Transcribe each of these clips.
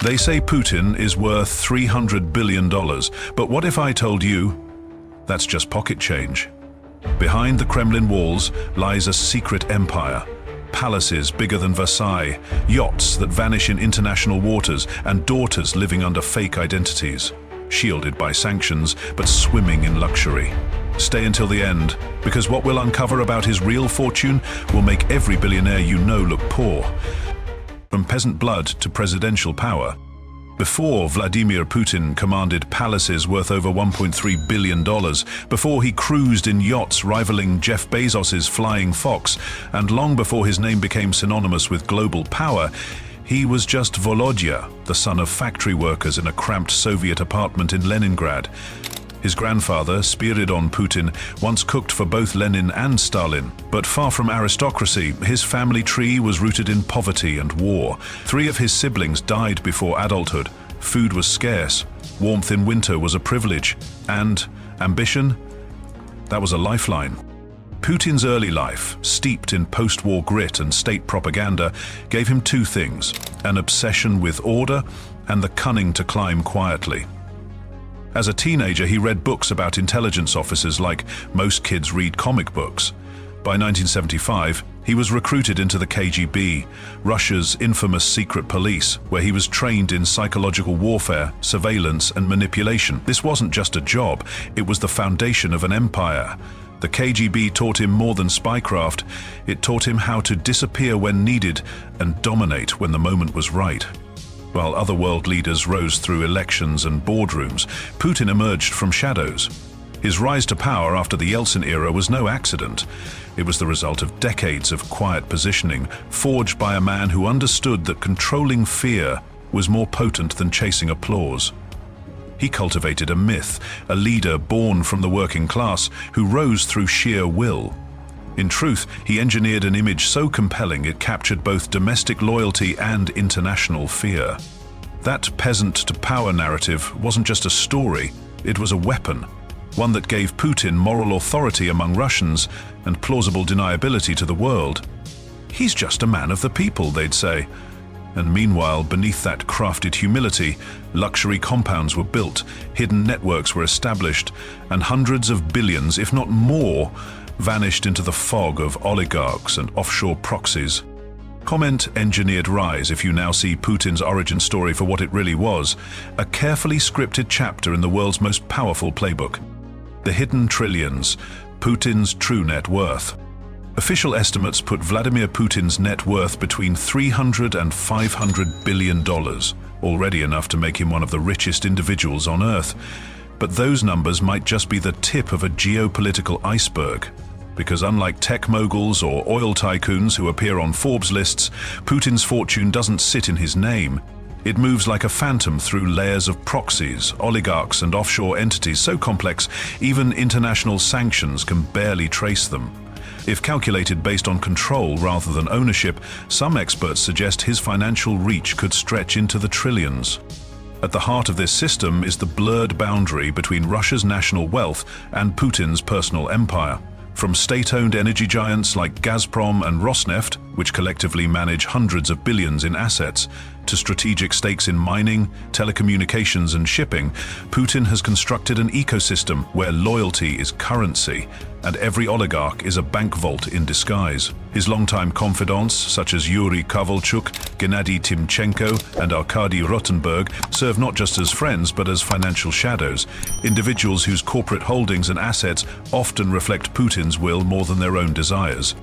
They say Putin is worth $300 billion, but what if I told you that's just pocket change? Behind the Kremlin walls lies a secret empire. Palaces bigger than Versailles, yachts that vanish in international waters, and daughters living under fake identities. Shielded by sanctions, but swimming in luxury. Stay until the end, because what we'll uncover about his real fortune will make every billionaire you know look poor. From peasant blood to presidential power. Before Vladimir Putin commanded palaces worth over $1.3 billion, before he cruised in yachts rivaling Jeff Bezos's Flying Fox, and long before his name became synonymous with global power, he was just Volodya, the son of factory workers in a cramped Soviet apartment in Leningrad. His grandfather, Spiridon Putin, once cooked for both Lenin and Stalin. But far from aristocracy, his family tree was rooted in poverty and war. 3 of his siblings died before adulthood. Food was scarce. Warmth in winter was a privilege. And ambition? That was a lifeline. Putin's early life, steeped in post-war grit and state propaganda, gave him 2 things: an obsession with order and the cunning to climb quietly. As a teenager, he read books about intelligence officers like most kids read comic books. By 1975, he was recruited into the KGB, Russia's infamous secret police, where he was trained in psychological warfare, surveillance, and manipulation. This wasn't just a job, it was the foundation of an empire. The KGB taught him more than spycraft. It taught him how to disappear when needed and dominate when the moment was right. While other world leaders rose through elections and boardrooms, Putin emerged from shadows. His rise to power after the Yeltsin era was no accident. It was the result of decades of quiet positioning, forged by a man who understood that controlling fear was more potent than chasing applause. He cultivated a myth, a leader born from the working class who rose through sheer will. In truth, he engineered an image so compelling it captured both domestic loyalty and international fear. That peasant-to-power narrative wasn't just a story, it was a weapon, one that gave Putin moral authority among Russians and plausible deniability to the world. He's just a man of the people, they'd say. And meanwhile, beneath that crafted humility, luxury compounds were built, hidden networks were established, and hundreds of billions, if not more, vanished into the fog of oligarchs and offshore proxies. Comment engineered rise if you now see Putin's origin story for what it really was, a carefully scripted chapter in the world's most powerful playbook. The hidden trillions, Putin's true net worth. Official estimates put Vladimir Putin's net worth between $300 and $500 billion, already enough to make him one of the richest individuals on Earth. But those numbers might just be the tip of a geopolitical iceberg. Because unlike tech moguls or oil tycoons who appear on Forbes lists, Putin's fortune doesn't sit in his name. It moves like a phantom through layers of proxies, oligarchs, and offshore entities so complex even international sanctions can barely trace them. If calculated based on control rather than ownership, some experts suggest his financial reach could stretch into the trillions. At the heart of this system is the blurred boundary between Russia's national wealth and Putin's personal empire. From state-owned energy giants like Gazprom and Rosneft, which collectively manage hundreds of billions in assets, to strategic stakes in mining, telecommunications, and shipping, Putin has constructed an ecosystem where loyalty is currency, and every oligarch is a bank vault in disguise. His longtime confidants, such as Yuri Kovalchuk, Gennady Timchenko, and Arkady Rotenberg, serve not just as friends but as financial shadows, individuals whose corporate holdings and assets often reflect Putin's will more than their own desires.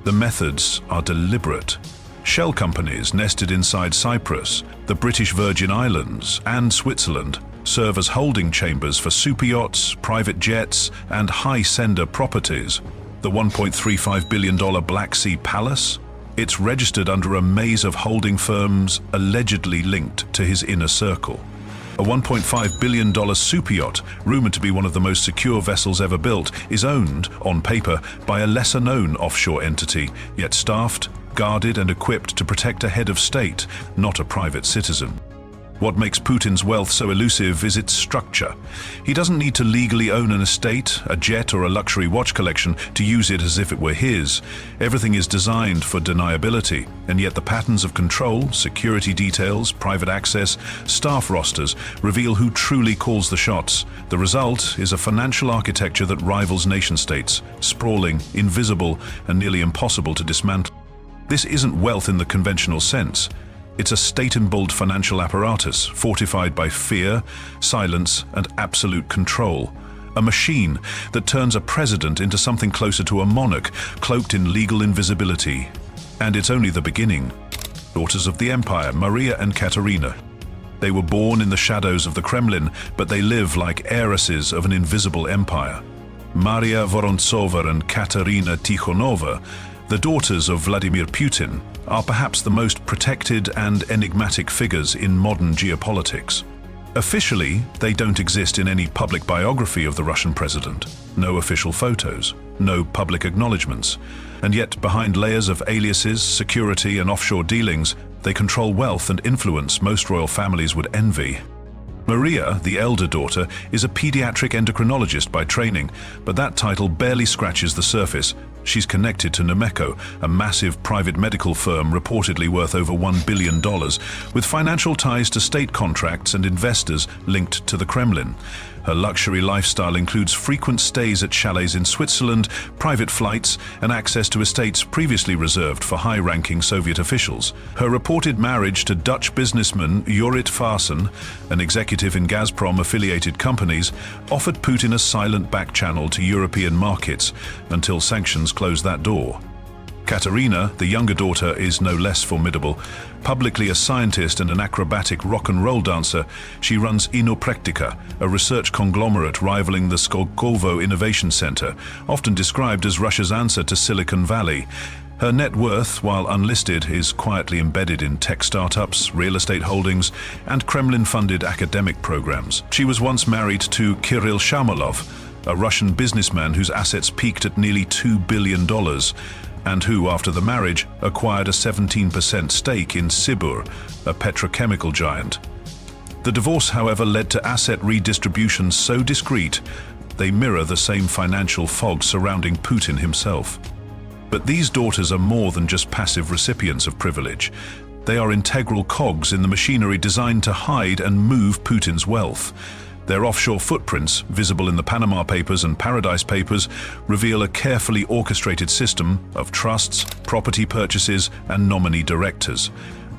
The methods are deliberate. Shell companies nested inside Cyprus, the British Virgin Islands, and Switzerland serve as holding chambers for super yachts, private jets, and high-sender properties. The $1.35 billion Black Sea Palace? It's registered under a maze of holding firms allegedly linked to his inner circle. A $1.5 billion super yacht, rumored to be one of the most secure vessels ever built, is owned, on paper, by a lesser-known offshore entity, yet staffed, guarded and equipped to protect a head of state, not a private citizen. What makes Putin's wealth so elusive is its structure. He doesn't need to legally own an estate, a jet, or a luxury watch collection to use it as if it were his. Everything is designed for deniability, and yet the patterns of control, security details, private access, staff rosters reveal who truly calls the shots. The result is a financial architecture that rivals nation-states, sprawling, invisible, and nearly impossible to dismantle. This isn't wealth in the conventional sense. It's a state-emboldened financial apparatus fortified by fear, silence, and absolute control. A machine that turns a president into something closer to a monarch, cloaked in legal invisibility. And it's only the beginning. Daughters of the empire, Maria and Katerina. They were born in the shadows of the Kremlin, but they live like heiresses of an invisible empire. Maria Vorontsova and Katerina Tikhonova, the daughters of Vladimir Putin, are perhaps the most protected and enigmatic figures in modern geopolitics. Officially, they don't exist in any public biography of the Russian president. No official photos, no public acknowledgements. And yet, behind layers of aliases, security, and offshore dealings, they control wealth and influence most royal families would envy. Maria, the elder daughter, is a pediatric endocrinologist by training, but that title barely scratches the surface. She's connected to Nemeco, a massive private medical firm reportedly worth over $1 billion, with financial ties to state contracts and investors linked to the Kremlin. Her luxury lifestyle includes frequent stays at chalets in Switzerland, private flights, and access to estates previously reserved for high-ranking Soviet officials. Her reported marriage to Dutch businessman Jorrit Farsen, an executive in Gazprom-affiliated companies, offered Putin a silent back channel to European markets until sanctions closed that door. Katerina, the younger daughter, is no less formidable. Publicly a scientist and an acrobatic rock and roll dancer, she runs Inopraktika, a research conglomerate rivaling the Skolkovo Innovation Center, often described as Russia's answer to Silicon Valley. Her net worth, while unlisted, is quietly embedded in tech startups, real estate holdings, and Kremlin-funded academic programs. She was once married to Kirill Shamalov, a Russian businessman whose assets peaked at nearly $2 billion, and who, after the marriage, acquired a 17% stake in Sibur, a petrochemical giant. The divorce, however, led to asset redistributions so discreet, they mirror the same financial fog surrounding Putin himself. But these daughters are more than just passive recipients of privilege. They are integral cogs in the machinery designed to hide and move Putin's wealth. Their offshore footprints, visible in the Panama Papers and Paradise Papers, reveal a carefully orchestrated system of trusts, property purchases, and nominee directors.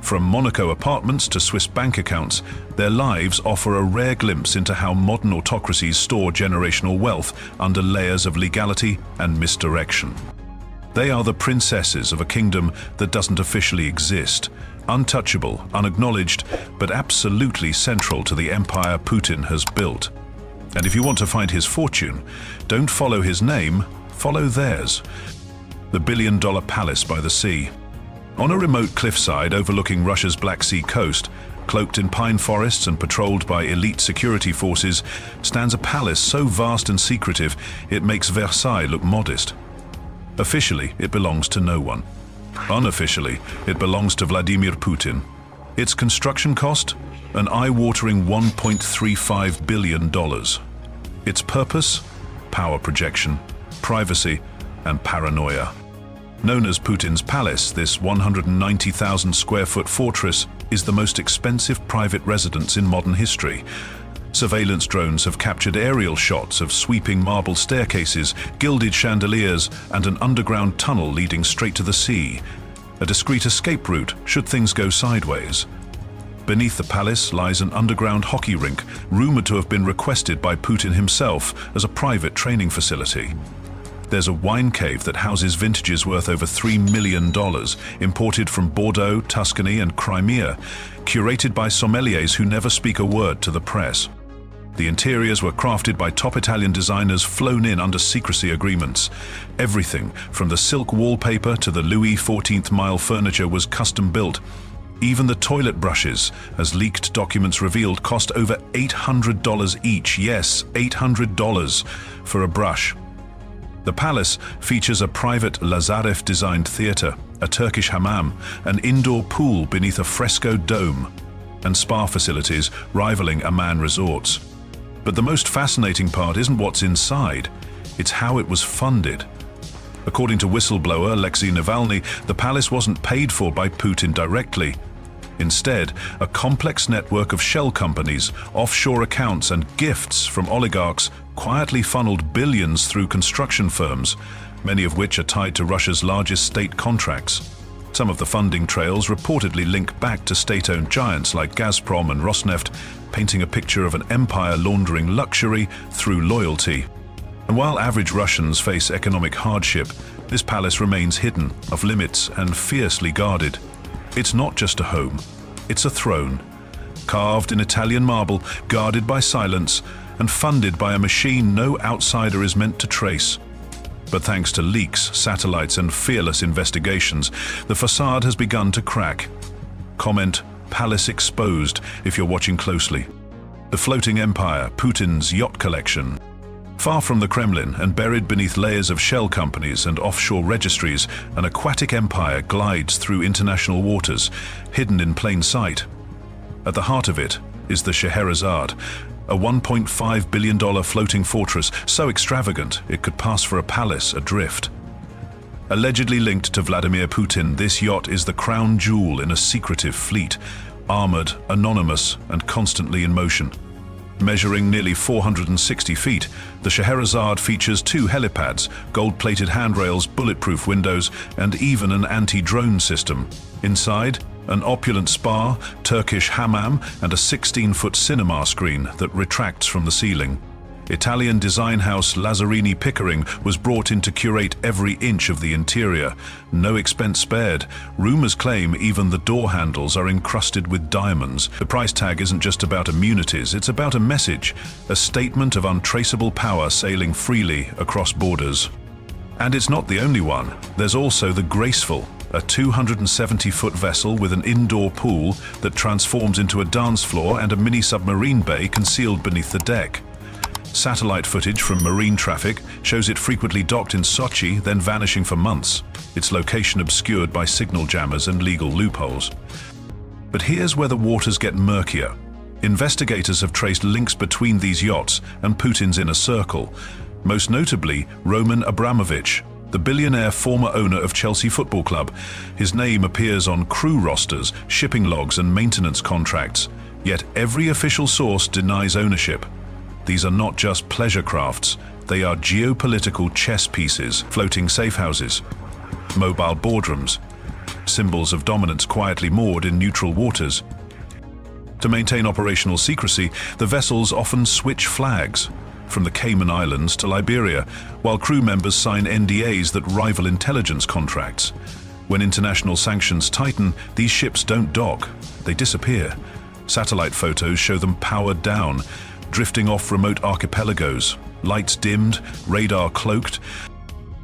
From Monaco apartments to Swiss bank accounts, their lives offer a rare glimpse into how modern autocracies store generational wealth under layers of legality and misdirection. They are the princesses of a kingdom that doesn't officially exist, untouchable, unacknowledged, but absolutely central to the empire Putin has built. And if you want to find his fortune, don't follow his name, follow theirs. The billion-dollar palace by the sea. On a remote cliffside overlooking Russia's Black Sea coast, cloaked in pine forests and patrolled by elite security forces, stands a palace so vast and secretive it makes Versailles look modest. Officially, it belongs to no one. Unofficially, it belongs to Vladimir Putin. Its construction cost? An eye-watering $1.35 billion. Its purpose? Power projection, privacy, and paranoia. Known as Putin's Palace, this 190,000 square foot fortress is the most expensive private residence in modern history. Surveillance drones have captured aerial shots of sweeping marble staircases, gilded chandeliers, and an underground tunnel leading straight to the sea. A discreet escape route should things go sideways. Beneath the palace lies an underground hockey rink, rumored to have been requested by Putin himself as a private training facility. There's a wine cave that houses vintages worth over $3 million, imported from Bordeaux, Tuscany, and Crimea, curated by sommeliers who never speak a word to the press. The interiors were crafted by top Italian designers flown in under secrecy agreements. Everything, from the silk wallpaper to the Louis XIV mile furniture, was custom built. Even the toilet brushes, as leaked documents revealed, cost over $800 each. Yes, $800 for a brush. The palace features a private Lazarev-designed theater, a Turkish hammam, an indoor pool beneath a fresco dome. and spa facilities rivaling Amman resorts. But the most fascinating part isn't what's inside, it's how it was funded. According to whistleblower Alexei Navalny, the palace wasn't paid for by Putin directly. Instead, a complex network of shell companies, offshore accounts and gifts from oligarchs quietly funneled billions through construction firms, many of which are tied to Russia's largest state contracts. Some of the funding trails reportedly link back to state-owned giants like Gazprom and Rosneft, painting a picture of an empire laundering luxury through loyalty. And while average Russians face economic hardship, this palace remains hidden, off limits, and fiercely guarded. It's not just a home, it's a throne, carved in Italian marble, guarded by silence, and funded by a machine no outsider is meant to trace. But thanks to leaks, satellites, and fearless investigations, the facade has begun to crack. Comment, "Palace exposed," if you're watching closely. The floating empire, Putin's yacht collection. Far from the Kremlin and buried beneath layers of shell companies and offshore registries, an aquatic empire glides through international waters, hidden in plain sight. At the heart of it is the Scheherazade, a $1.5 billion floating fortress so extravagant it could pass for a palace adrift. Allegedly linked to Vladimir Putin, this yacht is the crown jewel in a secretive fleet, armored, anonymous, and constantly in motion. Measuring nearly 460 feet, the Scheherazade features 2 helipads, gold-plated handrails, bulletproof windows, and even an anti-drone system. Inside, an opulent spa, Turkish hammam, and a 16-foot cinema screen that retracts from the ceiling. Italian design house Lazzarini Pickering was brought in to curate every inch of the interior. No expense spared. Rumors claim even the door handles are encrusted with diamonds. The price tag isn't just about amenities, it's about a message, a statement of untraceable power sailing freely across borders. And it's not the only one. There's also the Graceful, a 270-foot vessel with an indoor pool that transforms into a dance floor and a mini submarine bay concealed beneath the deck. Satellite footage from marine traffic shows it frequently docked in Sochi, then vanishing for months, its location obscured by signal jammers and legal loopholes. But here's where the waters get murkier. Investigators have traced links between these yachts and Putin's inner circle, most notably Roman Abramovich, the billionaire former owner of Chelsea Football Club. His name appears on crew rosters, shipping logs, and maintenance contracts, yet every official source denies ownership. These are not just pleasure crafts, they are geopolitical chess pieces, floating safe houses, mobile boardrooms, symbols of dominance quietly moored in neutral waters. To maintain operational secrecy, the vessels often switch flags, from the Cayman Islands to Liberia, while crew members sign NDAs that rival intelligence contracts. When international sanctions tighten, these ships don't dock, they disappear. Satellite photos show them powered down, drifting off remote archipelagos, lights dimmed, radar cloaked.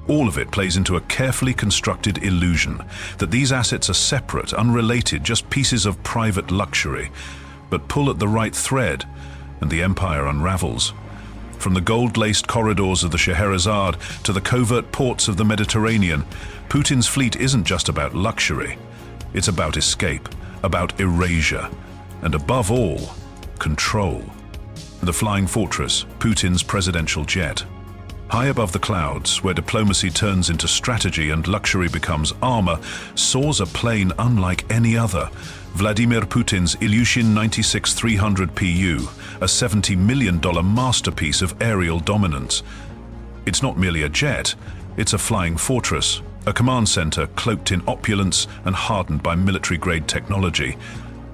All of it plays into a carefully constructed illusion that these assets are separate, unrelated, just pieces of private luxury. But pull at the right thread, and the empire unravels. From the gold-laced corridors of the Scheherazade to the covert ports of the Mediterranean, Putin's fleet isn't just about luxury. It's about escape, about erasure, and above all, control. The Flying Fortress, Putin's presidential jet. High above the clouds, where diplomacy turns into strategy and luxury becomes armor, soars a plane unlike any other. Vladimir Putin's Ilyushin 96-300 PU, a $70 million masterpiece of aerial dominance. It's not merely a jet, it's a flying fortress, a command center cloaked in opulence and hardened by military-grade technology.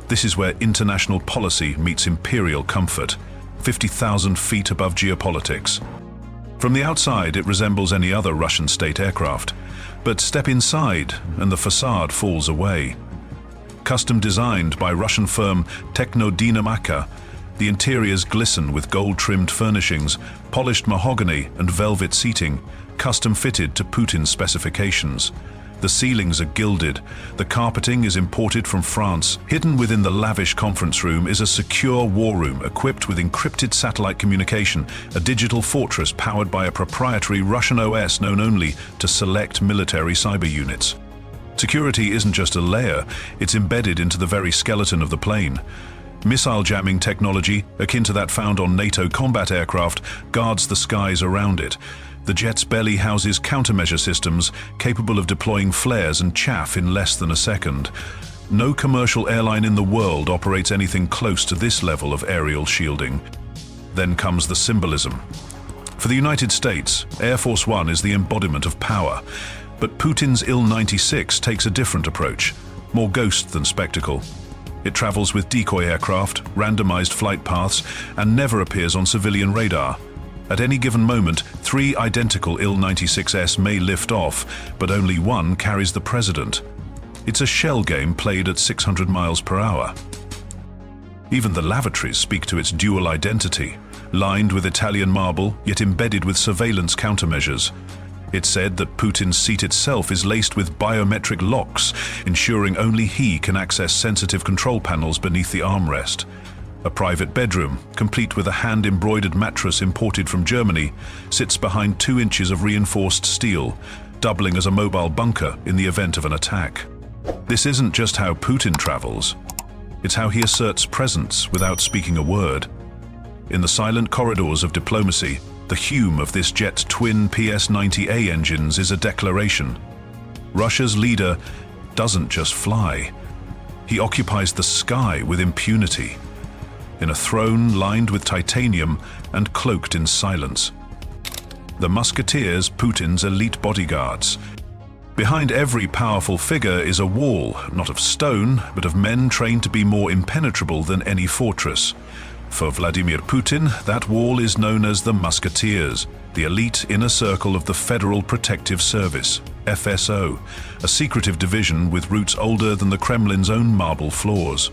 This is where international policy meets imperial comfort. 50,000 feet above geopolitics. From the outside, it resembles any other Russian state aircraft, but step inside and the facade falls away. Custom designed by Russian firm Technodynamika, the interiors glisten with gold-trimmed furnishings, polished mahogany and velvet seating, custom fitted to Putin's specifications. The ceilings are gilded, the carpeting is imported from France. Hidden within the lavish conference room is a secure war room equipped with encrypted satellite communication, a digital fortress powered by a proprietary Russian OS known only to select military cyber units. Security isn't just a layer, it's embedded into the very skeleton of the plane. Missile jamming technology, akin to that found on NATO combat aircraft, guards the skies around it. The jet's belly houses countermeasure systems capable of deploying flares and chaff in less than a second. No commercial airline in the world operates anything close to this level of aerial shielding. Then comes the symbolism. For the United States, Air Force One is the embodiment of power. But Putin's Il-96 takes a different approach, more ghost than spectacle. It travels with decoy aircraft, randomized flight paths, and never appears on civilian radar. At any given moment, 3 identical Il-96s may lift off, but only one carries the president. It's a shell game played at 600 miles per hour. Even the lavatories speak to its dual identity, lined with Italian marble, yet embedded with surveillance countermeasures. It's said that Putin's seat itself is laced with biometric locks, ensuring only he can access sensitive control panels beneath the armrest. A private bedroom, complete with a hand-embroidered mattress imported from Germany, sits behind 2 inches of reinforced steel, doubling as a mobile bunker in the event of an attack. This isn't just how Putin travels. It's how he asserts presence without speaking a word. In the silent corridors of diplomacy, the hum of this jet's twin PS-90A engines is a declaration. Russia's leader doesn't just fly. He occupies the sky with impunity, in a throne lined with titanium and cloaked in silence. The musketeers, Putin's elite bodyguards. Behind every powerful figure is a wall, not of stone, but of men trained to be more impenetrable than any fortress. For Vladimir Putin, that wall is known as the Musketeers, the elite inner circle of the Federal Protective Service, FSO, a secretive division with roots older than the Kremlin's own marble floors.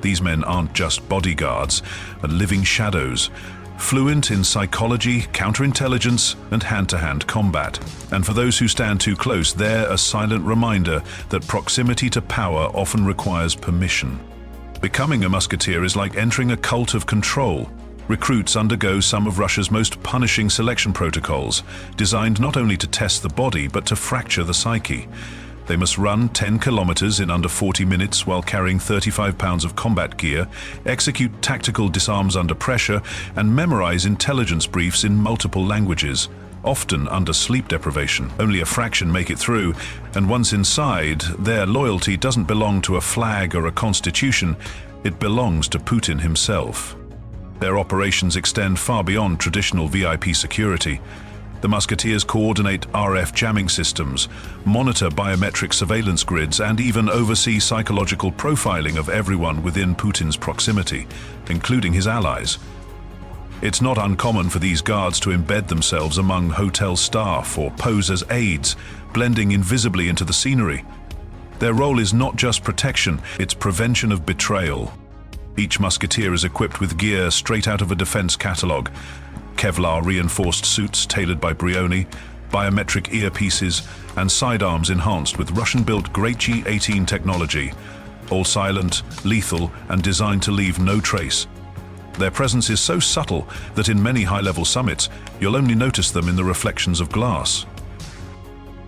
These men aren't just bodyguards, but living shadows, fluent in psychology, counterintelligence, and hand-to-hand combat. And for those who stand too close, they're a silent reminder that proximity to power often requires permission. Becoming a musketeer is like entering a cult of control. Recruits undergo some of Russia's most punishing selection protocols, designed not only to test the body, but to fracture the psyche. They must run 10 kilometers in under 40 minutes while carrying 35 pounds of combat gear, execute tactical disarms under pressure, and memorize intelligence briefs in multiple languages, often under sleep deprivation. Only a fraction make it through, and once inside, their loyalty doesn't belong to a flag or a constitution, it belongs to Putin himself. Their operations extend far beyond traditional VIP security. The musketeers coordinate RF jamming systems, monitor biometric surveillance grids, and even oversee psychological profiling of everyone within Putin's proximity, including his allies. It's not uncommon for these guards to embed themselves among hotel staff or pose as aides, blending invisibly into the scenery. Their role is not just protection, it's prevention of betrayal. Each musketeer is equipped with gear straight out of a defense catalog: Kevlar-reinforced suits tailored by Brioni, biometric earpieces, and sidearms enhanced with Russian-built Great G18 technology, all silent, lethal, and designed to leave no trace. Their presence is so subtle that in many high-level summits, you'll only notice them in the reflections of glass.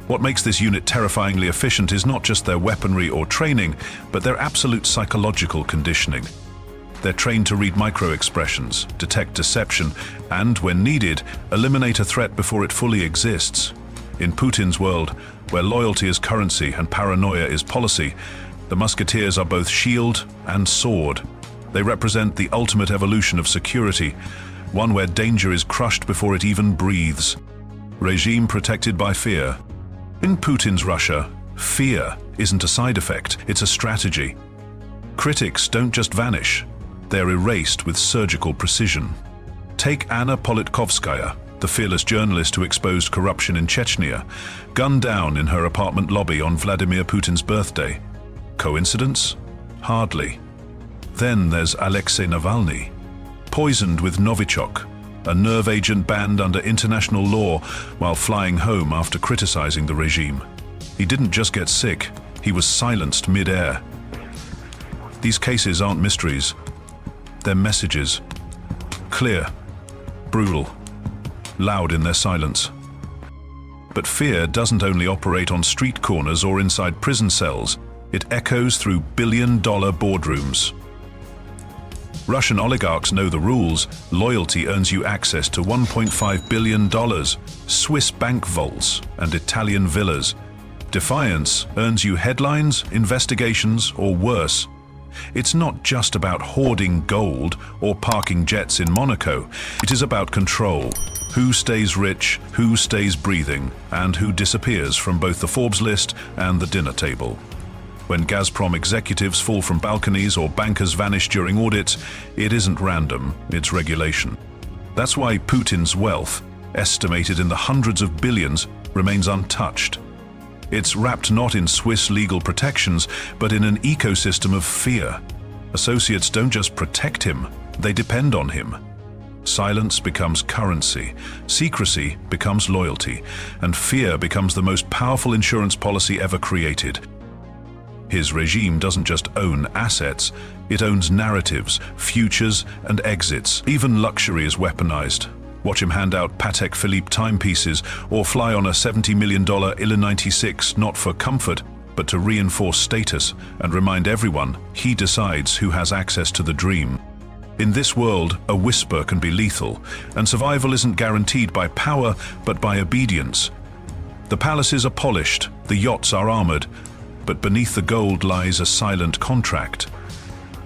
What makes this unit terrifyingly efficient is not just their weaponry or training, but their absolute psychological conditioning. They're trained to read micro-expressions, detect deception, and, when needed, eliminate a threat before it fully exists. In Putin's world, where loyalty is currency and paranoia is policy, the musketeers are both shield and sword. They represent the ultimate evolution of security, one where danger is crushed before it even breathes. Regime protected by fear. In Putin's Russia, fear isn't a side effect, it's a strategy. Critics don't just vanish, they're erased with surgical precision. Take Anna Politkovskaya, the fearless journalist who exposed corruption in Chechnya, gunned down in her apartment lobby on Vladimir Putin's birthday. Coincidence? Hardly. Then there's Alexei Navalny, poisoned with Novichok, a nerve agent banned under international law while flying home after criticizing the regime. He didn't just get sick, he was silenced mid-air. These cases aren't mysteries, they're messages. Clear, brutal, loud in their silence. But fear doesn't only operate on street corners or inside prison cells, it echoes through billion-dollar boardrooms. Russian oligarchs know the rules. Loyalty earns you access to $1.5 billion, Swiss bank vaults, and Italian villas. Defiance earns you headlines, investigations, or worse. It's not just about hoarding gold or parking jets in Monaco. It is about control. Who stays rich, who stays breathing, and who disappears from both the Forbes list and the dinner table. When Gazprom executives fall from balconies or bankers vanish during audits, it isn't random, it's regulation. That's why Putin's wealth, estimated in the hundreds of billions, remains untouched. It's wrapped not in Swiss legal protections, but in an ecosystem of fear. Associates don't just protect him, they depend on him. Silence becomes currency, secrecy becomes loyalty, and fear becomes the most powerful insurance policy ever created. His regime doesn't just own assets, it owns narratives, futures, and exits. Even luxury is weaponized. Watch him hand out Patek Philippe timepieces or fly on a $70 million Il-96 not for comfort, but to reinforce status and remind everyone he decides who has access to the dream. In this world, a whisper can be lethal, and survival isn't guaranteed by power, but by obedience. The palaces are polished, the yachts are armored, but beneath the gold lies a silent contract.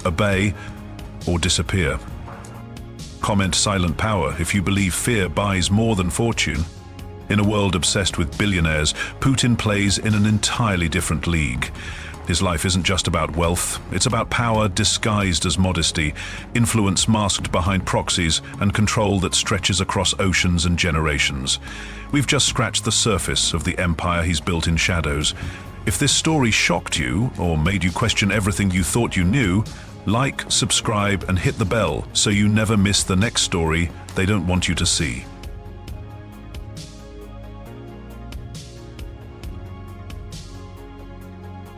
Obey or disappear. Comment silent power if you believe fear buys more than fortune. In a world obsessed with billionaires, Putin plays in an entirely different league. His life isn't just about wealth, it's about power disguised as modesty, influence masked behind proxies, and control that stretches across oceans and generations. We've just scratched the surface of the empire he's built in shadows. If this story shocked you, or made you question everything you thought you knew, like, subscribe, and hit the bell so you never miss the next story they don't want you to see.